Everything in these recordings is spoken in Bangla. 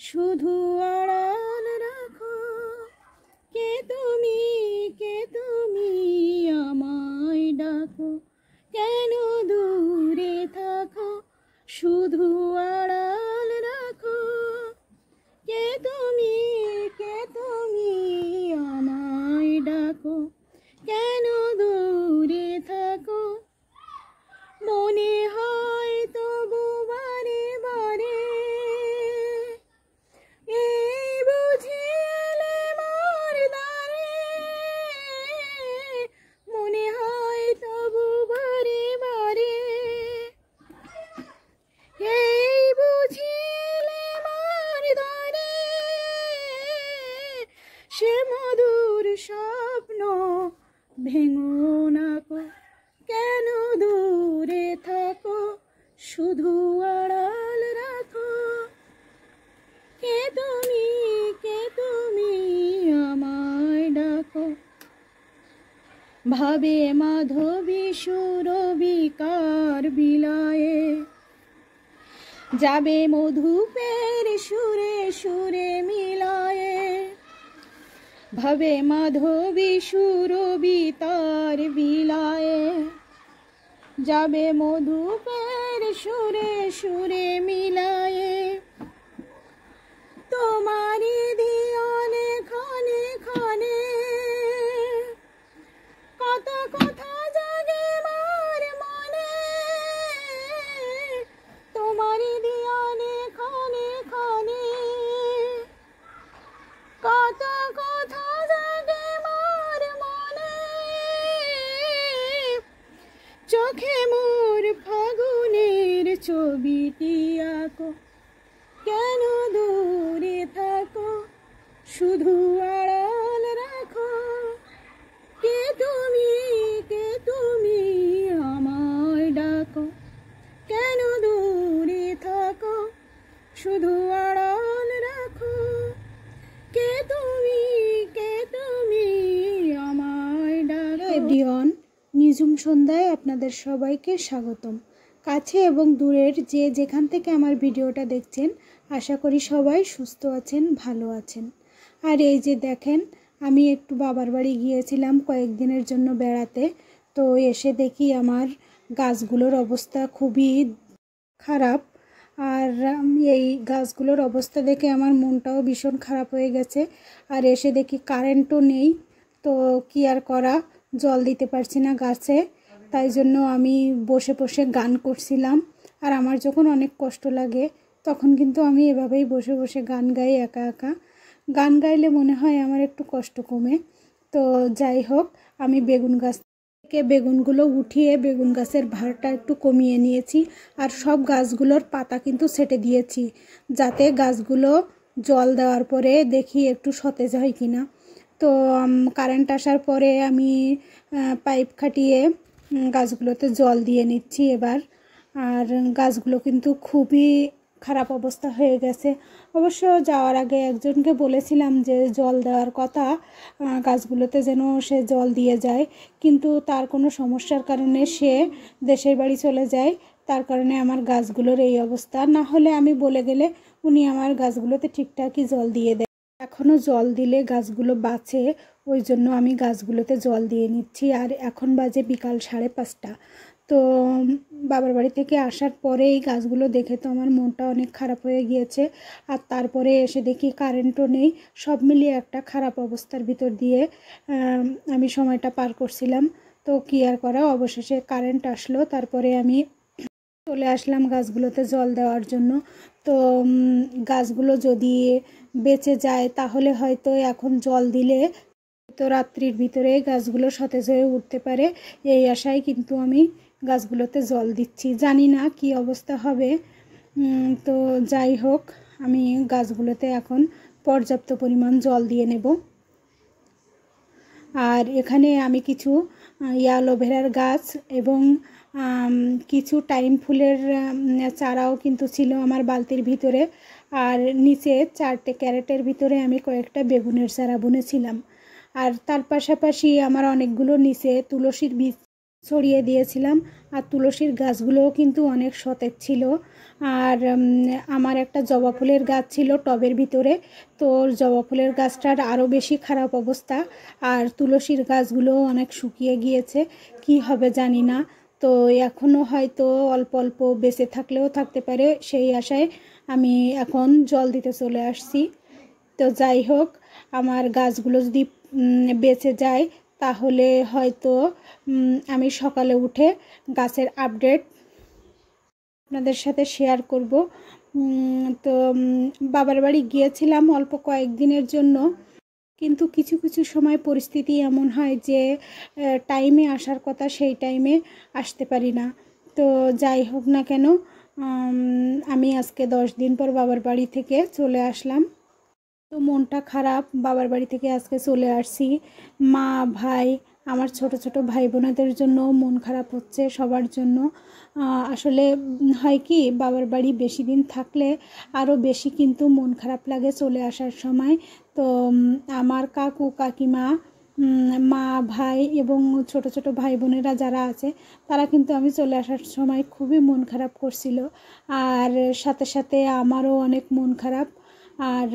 শুধু আড়াল রাখো। কে তুমি আমায় ডাকো, কেন দূরে থাকো, শুধু আড়াল রাখো। কে তুমি আমায় ডাকো, কেন দূরে থাকো। মনে হয় তবু বারে বারে, এই বুঝি এলে মোর দ্বারে। মনে হয় তবু বারে বারে, এই বুঝি এলে মোর দ্বারে। সে মধুর স্বপ্ন ভেঙো না কো, কেন দূরে থাকো, শুধু আড়াল রাখো। কে তুমি আমায় ডাকো। ভাবে মাধবী সুরবিকার বিলায়ে, যাবে মধুপের সুরে সুরে মিলায়ে। ভাবে মাধবী সুরবিতার বিলায়ে, যাবে মধুপের সুরে সুরে মিলায়ে। তোমারি ধিয়ানে ক্ষণে ক্ষণে, কত কথা জাগে মোর মনে। তোমারি ধিয়ানে ক্ষণে ক্ষণে, কত কথা জাগে মোর মনে। চোখে মোর ফাগুনের ছবিটি আঁকো, কেন দূরে থাকো, শুধু আড়াল রাখো। কে তুমি আমায় ডাকো, কেন দূরে থাকো, শুধু আড়াল রাখো। কে তুমি আমায় ডাকো। এভরিওয়ান, নিঝুম সন্ধ্যায় আপনাদের সবাইকে স্বাগতম। কাছে এবং দূরের যে যেখান থেকে আমার ভিডিওটা দেখছেন, আশা করি সবাই সুস্থ আছেন, ভালো আছেন। আর এই যে দেখেন, আমি একটু বাবার বাড়ি গিয়েছিলাম কয়েকদিনের জন্য বেড়াতে। তো এসে দেখি আমার গাছগুলোর অবস্থা খুবই খারাপ। আর এই গাছগুলোর অবস্থা দেখে আমার মনটাও ভীষণ খারাপ হয়ে গেছে। আর এসে দেখি কারেন্টও নেই, তো কি আর করা, জল দিতে পারছি না গাছে। তাই জন্য আমি বসে বসে গান করছিলাম। আর আমার যখন অনেক কষ্ট লাগে তখন কিন্তু আমি এভাবেই বসে বসে গান গাই, একা একা। গান গাইলে মনে হয় আমার একটু কষ্ট কমে। তো যাই হোক, আমি বেগুন গাছ থেকে বেগুনগুলো উঠিয়ে বেগুন গাছের ভারটা একটু কমিয়ে নিয়েছি। আর সব গাছগুলোর পাতা কিন্তু ছেটে দিয়েছি, যাতে গাছগুলো জল দেওয়ার পরে দেখি একটু সতেজ হয় কিনা। তো কারেন্ট আসার পরে আমি পাইপ খাটিয়ে গাছগুলোতে জল দিয়ে নিচ্ছি এবার। আর গাছগুলো কিন্তু খুবই খারাপ অবস্থা হয়ে গেছে। অবশ্য যাওয়ার আগে একজনকে বলেছিলাম যে জল দেওয়ার কথা, গাছগুলোতে যেন সে জল দিয়ে যায়, কিন্তু তার কোনো সমস্যার কারণে সে দেশের বাড়ি চলে যায়। তার কারণে আমার গাছগুলোর এই অবস্থা। না হলে আমি বলে গেলে উনি আমার গাছগুলোতে ঠিকঠাকই জল দিয়ে দেয়। এখনও জল দিলে গাছগুলো বাঁচে, ওই জন্য আমি গাছগুলোতে জল দিয়ে নিচ্ছি। আর এখন বাজে বিকাল 5:30। তো বাবার বাড়ি থেকে আসার পরে এই গাছগুলো দেখে তো আমার মনটা অনেক খারাপ হয়ে গিয়েছে। আর তারপরে এসে দেখি কারেন্টও নেই। সব মিলিয়ে একটা খারাপ অবস্থার ভিতর দিয়ে আমি সময়টা পার করছিলাম। তো কি আর করা, অবশেষে কারেন্ট আসলো। তারপরে আমি চলে আসলাম গাছগুলোতে জল দেওয়ার জন্য। তো গাছগুলো যদি বেঁচে যায় তাহলে হয়তো এখন জল দিলে তো রাত্রির ভিতরে গাছগুলো সতেজ হয়ে উঠতে পারে। এই আশায় কিন্তু আমি গাছগুলোতে জল দিচ্ছি। জানি না কি অবস্থা হবে। তো যাই হোক, আমি গাছগুলোতে এখন পর্যাপ্ত পরিমাণ জল দিয়ে নেব। আর এখানে আমি কিছু অ্যালোভেরার গাছ এবং কিছু টাইম ফুলের চারাও কিন্তু ছিল আমার বালতির ভিতরে। আর নিচে 4টে ক্যারেটের ভিতরে আমি কয়েকটা বেগুনের চারা বুনেছিলাম। আর তার পাশাপাশি আমার অনেকগুলো নিচে তুলসীর বীজ ছড়িয়ে দিয়েছিলাম। আর তুলসীর গাছগুলোও কিন্তু অনেক সতেজ ছিল। আর আমার একটা জবা ফুলের গাছ ছিল টবের ভিতরে, তো জবা ফুলের গাছটার আরও বেশি খারাপ অবস্থা। আর তুলসীর গাছগুলোও অনেক শুকিয়ে গিয়েছে, কি হবে জানি না। তো এখনও হয়তো অল্প অল্প বেঁচে থাকলেও থাকতে পারে, সেই আশায় আমি এখন জল দিতে চলে আসছি। তো যাই হোক, আমার গাছগুলো যদি বেঁচে যায় তাহলে হয়তো আমি সকালে উঠে গাছের আপডেট আপনাদের সাথে শেয়ার করব। তো বাবার বাড়ি গিয়েছিলাম অল্প কয়েকদিনের জন্য, কিন্তু কিছু কিছু সময় পরিস্থিতি এমন হয় যে টাইমে আসার কথা সেই টাইমে আসতে পারি না। তো যাই হোক না কেন, আমি আজকে 10 দিন পর বাবার বাড়ি থেকে চলে আসলাম। তো মনটা খারাপ, বাবার বাড়ি থেকে আজকে চলে আসছি। মা, ভাই, আমার ছোট ছোট ভাই বোনেদের জন্য মন খারাপ হচ্ছে, সবার জন্য। আসলে হয় কি, বাবার বাড়ি বেশি দিন থাকলে আরও বেশি কিন্তু মন খারাপ লাগে চলে আসার সময়। তো আমার কাকু কাকিমা, মা, ভাই এবং ছোট ছোট ভাই বোনেরা যারা আছে তারা কিন্তু আমি চলে আসার সময় খুবই মন খারাপ করছিল। আর সাথে সাথে আমারও অনেক মন খারাপ। আর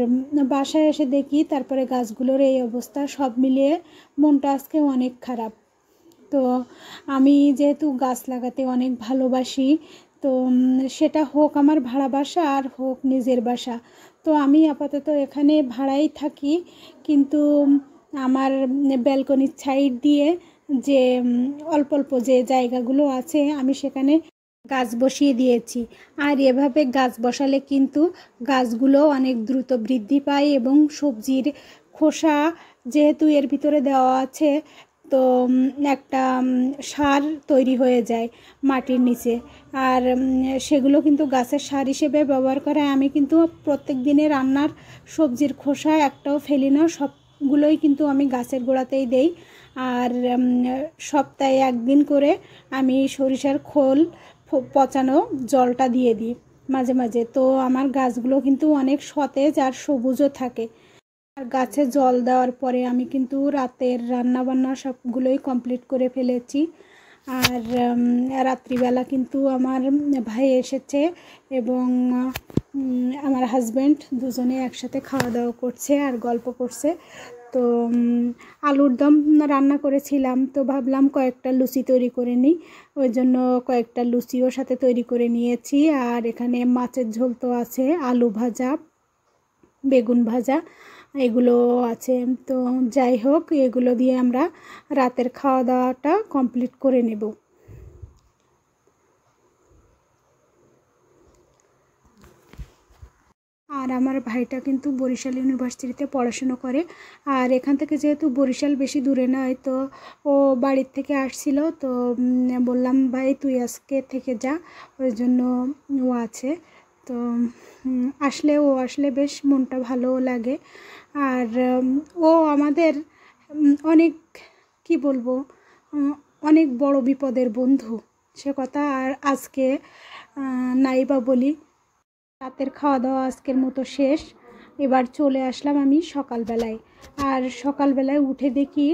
বাসায় এসে দেখি তারপরে গাছগুলোর এই অবস্থা, সব মিলিয়ে মনটা আজকে অনেক খারাপ। তো আমি যেহেতু গাছ লাগাতে অনেক ভালোবাসি, তো সেটা হোক আমার ভাড়া বাসা আর হোক নিজের বাসা, তো আমি আপাতত এখানে ভাড়াই থাকি। কিন্তু আমার ব্যালকনির সাইড দিয়ে যে অল্প অল্প যে জায়গাগুলো আছে আমি সেখানে গাছ বসিয়ে দিয়েছি। আর এভাবে গাছ বসালে কিন্তু গাছগুলো অনেক দ্রুত বৃদ্ধি পায় এবং সবজির খোসা যেহেতু এর ভিতরে দেওয়া আছে, তো একটা সার তৈরি হয়ে যায় মাটির নিচে। আর সেগুলো কিন্তু গাছের সার হিসেবে ব্যবহার করে। আমি কিন্তু প্রত্যেক দিনে রান্নার সবজির খোসা একটাও ফেলি না, সবগুলোই কিন্তু আমি গাছের গোড়াতেই দেই। আর সপ্তাহে একদিন করে আমি সরিষার খোল পচানো জলটা দিয়ে দিই মাঝে মাঝে। তো আমার গাছগুলো কিন্তু অনেক সতেজ আর সবুজও থাকে। আর গাছে জল দেওয়ার পরে আমি কিন্তু রাতের রান্নাবান্না সবগুলোই কমপ্লিট করে ফেলেছি। আর রাত্রিবেলা কিন্তু আমার ভাই এসেছে এবং আমার হাজব্যান্ড দুজনে একসাথে খাওয়া দাওয়া করছে আর গল্প করছে। তো আলুর দম রান্না করেছিলাম, তো ভাবলাম কয়েকটা লুচি তৈরি করে নিই, ওই জন্য কয়েকটা লুচিও সাথে তৈরি করে নিয়েছি। আর এখানে মাছের ঝোল তো আছে, আলু ভাজা, বেগুন ভাজা এগুলো আছে। তো যাই হোক, এগুলো দিয়ে আমরা রাতের খাওয়া দাওয়াটা কমপ্লিট করে নেব। আর আমার ভাইটা কিন্তু বরিশাল ইউনিভার্সিটিতে পড়াশুনো করে। আর এখান থেকে যেহেতু বরিশাল বেশি দূরে নয়, তো ও বাড়ির থেকে আসছিল। তো বললাম ভাই তুই আজকে থেকে যা, ওই জন্য ও আছে। তো ও আসলে বেশ মনটা ভালোও লাগে। আর ও আমাদের অনেক, কি বলবো, অনেক বড় বিপদের বন্ধু, সে কথা আর আজকে নাই বা বলি। রাতের খাওয়া দাওয়া আজকের মতো শেষ। এবার চলে আসলাম আমি সকালবেলায়। আর সকালবেলায় উঠে দেখি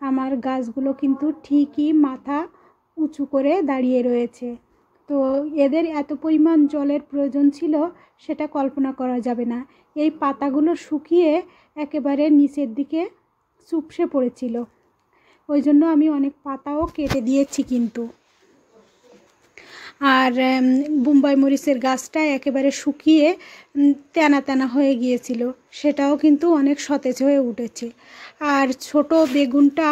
আমার গাছগুলো কিন্তু ঠিকই মাথা উঁচু করে দাঁড়িয়ে রয়েছে। তো এদের এত পরিমাণ জলের প্রয়োজন ছিল সেটা কল্পনা করা যাবে না। এই পাতাগুলো শুকিয়ে একেবারে নিচের দিকে চুপসে পড়েছিল, ওই জন্য আমি অনেক পাতাও কেটে দিয়েছি কিন্তু। আর বোম্বাই মরিচের গাছটা একেবারে শুকিয়ে তেনা তেনা হয়ে গিয়েছিল, সেটাও কিন্তু অনেক সতেজ হয়ে উঠেছে। আর ছোট বেগুনটা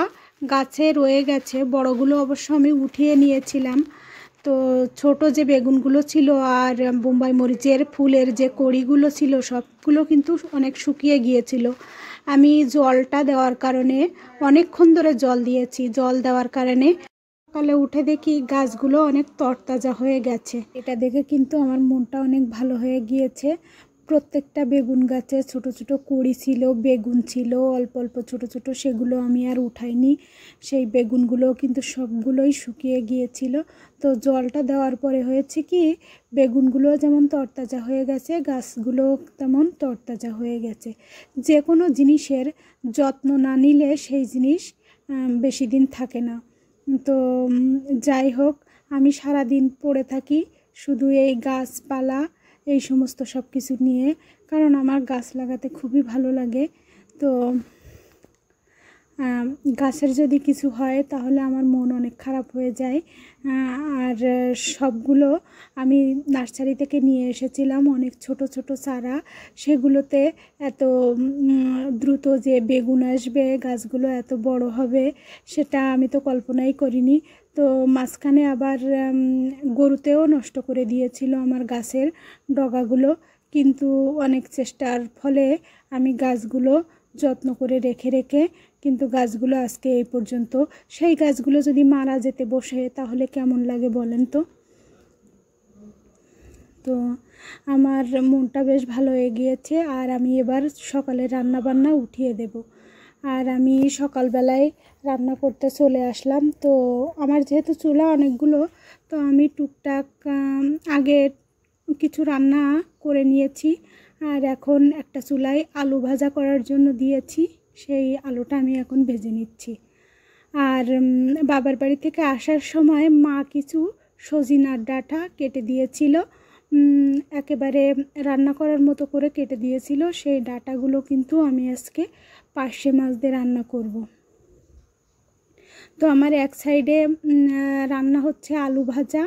গাছে রয়ে গেছে, বড়গুলো অবশ্য আমি উঠিয়ে নিয়েছিলাম। তো ছোট যে বেগুনগুলো ছিল আর বোম্বাই মরিচের ফুলের যে কড়িগুলো ছিল সবগুলো কিন্তু অনেক শুকিয়ে গিয়েছিল। আমি জলটা দেওয়ার কারণে অনেকক্ষণ ধরে জল দিয়েছি, জল দেওয়ার কারণে সকালে উঠে দেখি গাছগুলো অনেক তরতাজা হয়ে গেছে। এটা দেখে কিন্তু আমার মনটা অনেক ভালো হয়ে গিয়েছে। প্রত্যেকটা বেগুন গাছে ছোট ছোট কুঁড়ি ছিল, বেগুন ছিল অল্প অল্প ছোট ছোট, সেগুলো আমি আর উঠাইনি। সেই বেগুনগুলো কিন্তু সবগুলোই শুকিয়ে গিয়েছিল। তো জলটা দেওয়ার পরে হয়েছে কি, বেগুনগুলো যেমন তরতাজা হয়ে গেছে, গাছগুলো তেমন তরতাজা হয়ে গেছে। যে কোনো জিনিসের যত্ন না নিলে সেই জিনিস বেশি দিন থাকে না। তো যাই হোক, আমি সারা দিন পড়ে থাকি শুধু এই গাছপালা এই সমস্ত সব কিছু নিয়ে, কারণ আমার গাছ লাগাতে খুবই ভালো লাগে। তো গাছের যদি কিছু হয় তাহলে আমার মন অনেক খারাপ হয়ে যায়। আর সবগুলো আমি নার্সারি থেকে নিয়ে এসেছিলাম, অনেক ছোট ছোট চারা। সেগুলোতে এত দ্রুত যে বেগুন আসবে, গাছগুলো এত বড় হবে, সেটা আমি তো কল্পনাই করিনি। তো মাঝখানে আবার গরুতেও নষ্ট করে দিয়েছিল আমার গাছের ডগাগুলো, কিন্তু অনেক চেষ্টার ফলে আমি গাছগুলো যত্ন করে রেখে রেখে কিন্তু গাছগুলো আজকে এই পর্যন্ত। সেই গাছগুলো যদি মারা যেতে বসে তাহলে কেমন লাগে বলেন তো। তো আমার মনটা বেশ ভালো হয়ে গিয়েছে। আর আমি এবার সকালে রান্না বান্না উঠিয়ে দেব। আর আমি সকালবেলায় রান্না করতে চলে আসলাম। তো আমার যেহেতু চুলা অনেকগুলো, তো আমি টুকটাক আগে কিছু রান্না করে নিয়েছি। আর এখন একটা চুলায় আলু ভাজা করার জন্য দিয়েছি, সেই আলুটা আমি এখন ভেজে নিচ্ছি। আর বাবার বাড়ি থেকে আসার সময় মা কিছু সজিনার ডাঁটা কেটে দিয়েছিল, একেবারে রান্না করার মতো করে কেটে দিয়েছিল। সেই ডাঁটাগুলো কিন্তু আমি আজকে পার্শে মাছ দিয়ে রান্না করব। তো আমার এক সাইডে রান্না হচ্ছে আলু ভাজা,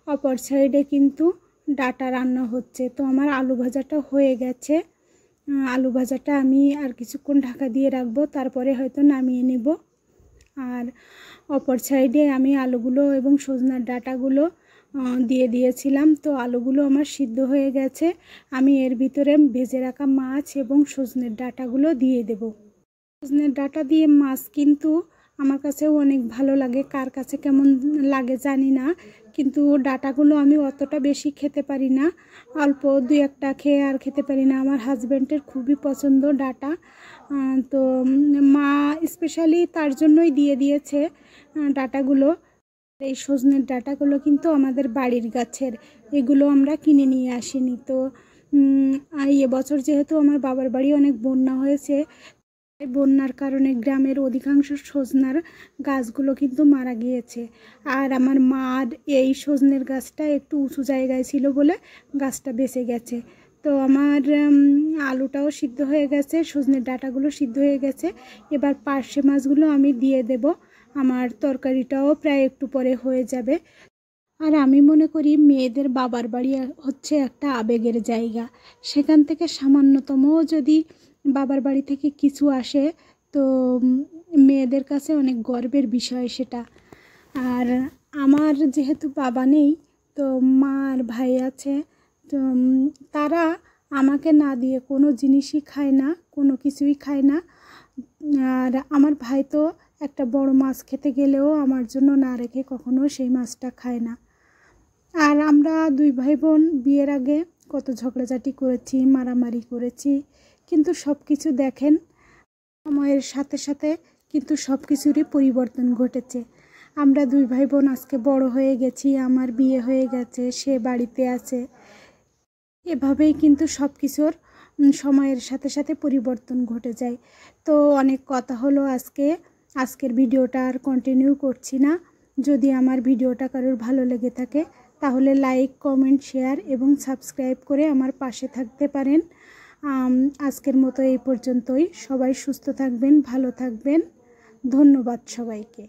অপর সাইডে কিন্তু ডাঁটা রান্না হচ্ছে। তো আমার আলু ভাজাটা হয়ে গেছে। আলু ভাজাটা আমি আর কিছুক্ষণ ঢাকা দিয়ে রাখবো, তারপরে হয়তো নামিয়ে নেব। আর অপর সাইডে আমি আলুগুলো এবং সজনার ডাঁটাগুলো দিয়ে দিয়েছিলাম। তো আলুগুলো আমার সিদ্ধ হয়ে গেছে। আমি এর ভিতরে ভেজে রাখা মাছ এবং সজনের ডাঁটাগুলো দিয়ে দেব। সজনের ডাঁটা দিয়ে মাছ কিন্তু আমার কাছেও অনেক ভালো লাগে, কার কাছে কেমন লাগে জানি না, কিন্তু ডাঁটাগুলো আমি অতটা বেশি খেতে পারি না, অল্প দুই একটা খেয়ে আর খেতে পারি না। আমার হাজব্যান্ডের খুবই পছন্দ ডাঁটা। তো মা স্পেশালি তার জন্যই দিয়ে দিয়েছে ডাঁটাগুলো। এই সজনের ডাঁটাগুলো কিন্তু আমাদের বাড়ির গাছের, এগুলো আমরা কিনে নিয়ে আসিনি। তো এবছর যেহেতু আমার বাবার বাড়ি অনেক বন্যা হয়েছে, বন্যার কারণে গ্রামের অধিকাংশ সজনার গাছগুলো কিন্তু মারা গিয়েছে। আর আমার মার এই সজনের গাছটা একটু উঁচু জায়গায় ছিল বলে গাছটা বেঁচে গেছে। তো আমার আলুটাও সিদ্ধ হয়ে গেছে, সজনের ডাঁটাগুলো সিদ্ধ হয়ে গেছে। এবার পার্শে মাছগুলো আমি দিয়ে দেব। আমার তরকারিটাও প্রায় একটু পরে হয়ে যাবে। আর আমি মনে করি মেয়েদের বাবার বাড়ি হচ্ছে একটা আবেগের জায়গা। সেখান থেকে সামান্যতমও যদি বাবার বাড়ি থেকে কিছু আসে, তো মেয়েদের কাছে অনেক গর্বের বিষয় সেটা। আর আমার যেহেতু বাবা নেই, তো মা আর ভাই আছে। তো তারা আমাকে না দিয়ে কোনো জিনিসই খায় না, কোনো কিছুই খায় না। আর আমার ভাই তো একটা বড় মাছ খেতে গেলেও আমার জন্য না রেখে কখনো সেই মাছটা খায় না। আর আমরা দুই ভাই বোন বিয়ের আগে কত ঝগড়াঝাটি করেছি, মারামারি করেছি, কিন্তু সব কিছু দেখেন সময়ের সাথে সাথে কিন্তু সব কিছুরই পরিবর্তন ঘটেছে। আমরা দুই ভাই বোন আজকে বড় হয়ে গেছি, আমার বিয়ে হয়ে গেছে, সে বাড়িতে আছে। এভাবেই কিন্তু সব কিছুর সময়ের সাথে সাথে পরিবর্তন ঘটে যায়। তো অনেক কথা হলো আজকের ভিডিওটা আর কন্টিনিউ করছি না। যদি আমার ভিডিওটা কারোর ভালো লেগে থাকে তাহলে লাইক, কমেন্ট, শেয়ার এবং সাবস্ক্রাইব করে আমার পাশে থাকতে পারেন। আজকের মতো এই পর্যন্তই। সবাই সুস্থ থাকবেন, ভালো থাকবেন। ধন্যবাদ সবাইকে।